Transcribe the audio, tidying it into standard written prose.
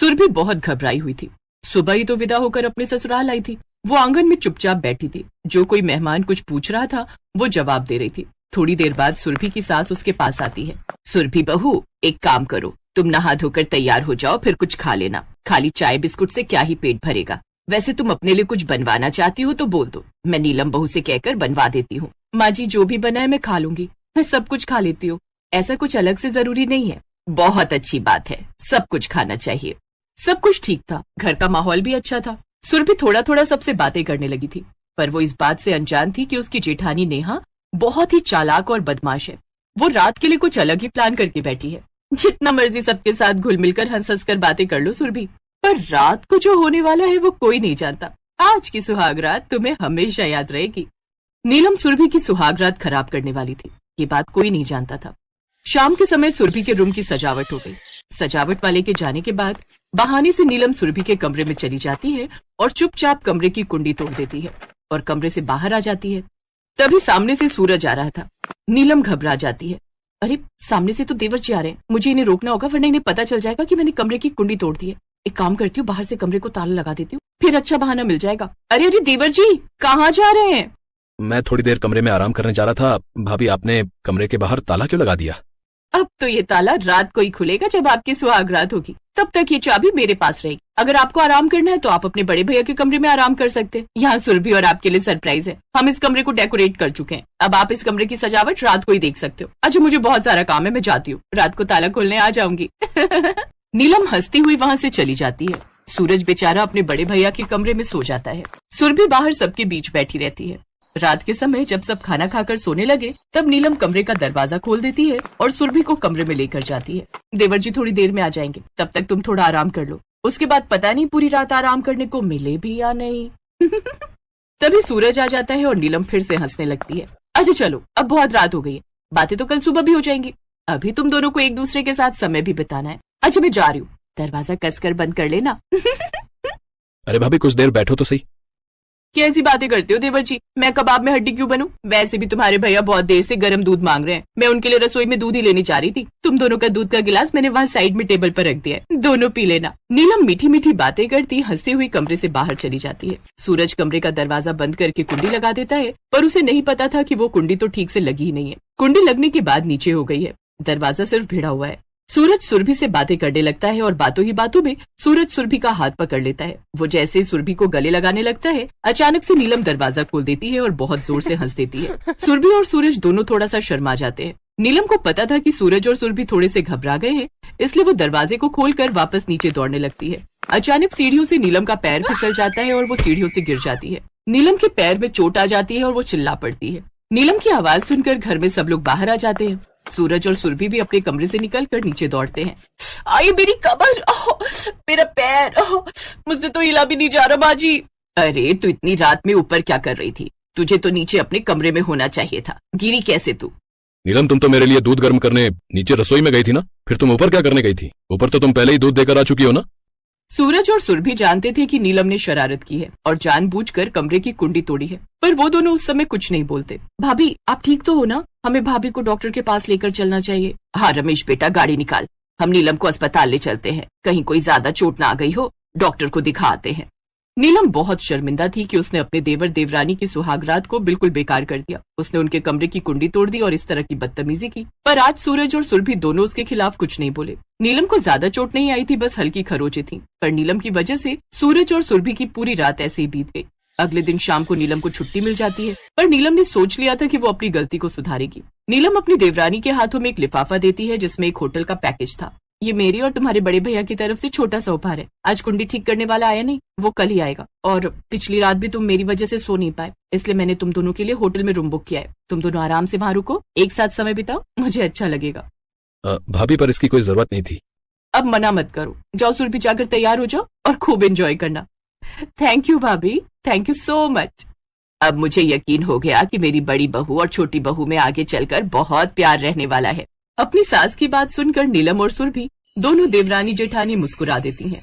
सुरभि बहुत घबराई हुई थी। सुबह ही तो विदा होकर अपने ससुराल आई थी। वो आंगन में चुपचाप बैठी थी। जो कोई मेहमान कुछ पूछ रहा था वो जवाब दे रही थी। थोड़ी देर बाद सुरभि की सास उसके पास आती है। सुरभि बहू, एक काम करो, तुम नहा धोकर तैयार हो जाओ, फिर कुछ खा लेना। खाली चाय बिस्कुट से क्या ही पेट भरेगा। वैसे तुम अपने लिए कुछ बनवाना चाहती हो तो बोल दो, मैं नीलम बहू से कहकर बनवा देती हूँ। माँ जी, जो भी बना है मैं खा लूंगी। मैं सब कुछ खा लेती हूँ, ऐसा कुछ अलग से जरूरी नहीं है। बहुत अच्छी बात है, सब कुछ खाना चाहिए। सब कुछ ठीक था, घर का माहौल भी अच्छा था। सुरभि थोड़ा थोड़ा सबसे बातें करने लगी थी, पर वो इस बात से अनजान थी कि उसकी जेठानी नेहा बहुत ही चालाक और बदमाश है। वो रात के लिए कुछ अलग ही प्लान करके बैठी है। जितना मर्जी सबके साथ घुल मिलकर हंस हंस कर बातें कर लो सुरभि, पर रात को जो होने वाला है वो कोई नहीं जानता। आज की सुहागरात तुम्हें हमेशा याद रहेगी। नीलम सुरभि की सुहागरात खराब करने वाली थी, ये बात कोई नहीं जानता था। शाम के समय सुरभि के रूम की सजावट हो गई। सजावट वाले के जाने के बाद बहाने से नीलम सुरभि के कमरे में चली जाती है और चुपचाप कमरे की कुंडी तोड़ देती है और कमरे से बाहर आ जाती है। तभी सामने से सूरज आ रहा था। नीलम घबरा जाती है। अरे, सामने से तो देवर जी आ रहे हैं, मुझे इन्हें रोकना होगा वरना इन्हें पता चल जाएगा कि मैंने कमरे की कुंडी तोड़ दी है। एक काम करती हूँ, बाहर से कमरे को ताला लगा देती हूँ, फिर अच्छा बहाना मिल जाएगा। अरे अरे देवर जी, कहाँ जा रहे हैं? मैं थोड़ी देर कमरे में आराम करने जा रहा था। भाभी, आपने कमरे के बाहर ताला क्यों लगा दिया? अब तो ये ताला रात को ही खुलेगा जब आपकी सुहागरात होगी, तब तक ये चाबी मेरे पास रहेगी। अगर आपको आराम करना है तो आप अपने बड़े भैया के कमरे में आराम कर सकते हैं। यहाँ सुरभि और आपके लिए सरप्राइज है। हम इस कमरे को डेकोरेट कर चुके हैं। अब आप इस कमरे की सजावट रात को ही देख सकते हो। अच्छा, मुझे बहुत सारा काम है, मैं जाती हूँ, रात को ताला खोलने आ जाऊंगी। नीलम हंसती हुई वहाँ से चली जाती है। सूरज बेचारा अपने बड़े भैया के कमरे में सो जाता है। सुरभि बाहर सबके बीच बैठी रहती है। रात के समय जब सब खाना खाकर सोने लगे तब नीलम कमरे का दरवाजा खोल देती है और सुरभि को कमरे में लेकर जाती है। देवर जी थोड़ी देर में आ जाएंगे, तब तक तुम थोड़ा आराम कर लो। उसके बाद पता नहीं पूरी रात आराम करने को मिले भी या नहीं। तभी सूरज आ जाता है और नीलम फिर से हंसने लगती है। अच्छा चलो, अब बहुत रात हो गई है, बातें तो कल सुबह भी हो जाएंगी। अभी तुम दोनों को एक दूसरे के साथ समय भी बिताना है। अच्छा मैं जा रही हूँ, दरवाजा कसकर बंद कर लेना। अरे भाभी, कुछ देर बैठो तो सही। कैसी बातें करते हो देवर जी, मैं कबाब में हड्डी क्यों बनूं? वैसे भी तुम्हारे भैया बहुत देर से गर्म दूध मांग रहे हैं। मैं उनके लिए रसोई में दूध ही लेनी चाह रही थी। तुम दोनों का दूध का गिलास मैंने वहाँ साइड में टेबल पर रख दिया है, दोनों पी लेना। नीलम मीठी मीठी बातें करती हंसती हुई कमरे से बाहर चली जाती है। सूरज कमरे का दरवाजा बंद करके कुंडी लगा देता है, पर उसे नहीं पता था कि वो कुंडी तो ठीक से लगी ही नहीं है। कुंडी लगने के बाद नीचे हो गई है, दरवाजा सिर्फ भिड़ा हुआ है। सूरज सुरभि से बातें करने लगता है और बातों ही बातों में सूरज सुरभि का हाथ पकड़ लेता है। वो जैसे ही सुरभि को गले लगाने लगता है, अचानक से नीलम दरवाजा खोल देती है और बहुत जोर से हंस देती है। सुरभि और सूरज दोनों थोड़ा सा शर्मा जाते हैं। नीलम को पता था कि सूरज और सुरभि थोड़े से घबरा गए हैं, इसलिए वो दरवाजे को खोलकर वापस नीचे दौड़ने लगती है। अचानक सीढ़ियों से नीलम का पैर फिसल जाता है और वो सीढ़ियों से गिर जाती है। नीलम के पैर में चोट आ जाती है और वो चिल्ला पड़ती है। नीलम की आवाज सुनकर घर में सब लोग बाहर आ जाते हैं। सूरज और सुरभि भी अपने कमरे से निकलकर नीचे दौड़ते हैं। आई मेरी कमर, मेरा पैर, मुझसे तो हिला भी नहीं जा रहा माँ जी। अरे तू इतनी रात में ऊपर क्या कर रही थी? तुझे तो नीचे अपने कमरे में होना चाहिए था, गिरी कैसे तू? नीलम, तुम तो मेरे लिए दूध गर्म करने नीचे रसोई में गई थी ना, फिर तुम ऊपर क्या करने गई थी? ऊपर तो तुम पहले ही दूध देकर आ चुकी हो ना। सूरज और सुरभि जानते थे कि नीलम ने शरारत की है और जानबूझकर कमरे की कुंडी तोड़ी है, पर वो दोनों उस समय कुछ नहीं बोलते। भाभी आप ठीक तो हो ना? हमें भाभी को डॉक्टर के पास लेकर चलना चाहिए। हाँ रमेश बेटा, गाड़ी निकाल, हम नीलम को अस्पताल ले चलते हैं, कहीं कोई ज्यादा चोट ना आ गई हो, डॉक्टर को दिखा आते हैं। नीलम बहुत शर्मिंदा थी कि उसने अपने देवर देवरानी की सुहागरात को बिल्कुल बेकार कर दिया। उसने उनके कमरे की कुंडी तोड़ दी और इस तरह की बदतमीजी की। पर आज सूरज और सुरभि दोनों उसके खिलाफ कुछ नहीं बोले। नीलम को ज्यादा चोट नहीं आई थी, बस हल्की खरोंचें थी, पर नीलम की वजह से सूरज और सुरभि की पूरी रात ऐसे ही बीत गई। अगले दिन शाम को नीलम को छुट्टी मिल जाती है, पर नीलम ने सोच लिया था कि वो अपनी गलती को सुधारेगी। नीलम अपनी देवरानी के हाथों में एक लिफाफा देती है जिसमें एक होटल का पैकेज था। ये मेरी और तुम्हारे बड़े भैया की तरफ से छोटा सा उपहार है। आज कुंडी ठीक करने वाला आया नहीं, वो कल ही आएगा। और पिछली रात भी तुम मेरी वजह से सो नहीं पाए, इसलिए मैंने तुम दोनों के लिए होटल में रूम बुक किया है। तुम दोनों आराम से वहाँ रुको, एक साथ समय बिताओ, मुझे अच्छा लगेगा। भाभी, पर इसकी कोई जरूरत नहीं थी। अब मना मत करो, जाओ सुरभि, जाकर तैयार हो जाओ और खूब एंजॉय करना। थैंक यू भाभी, थैंक यू सो मच। अब मुझे यकीन हो गया कि मेरी बड़ी बहू और छोटी बहू में आगे चलकर बहुत प्यार रहने वाला है। अपनी सास की बात सुनकर नीलम और सुरभि दोनों देवरानी जेठानी मुस्कुरा देती हैं।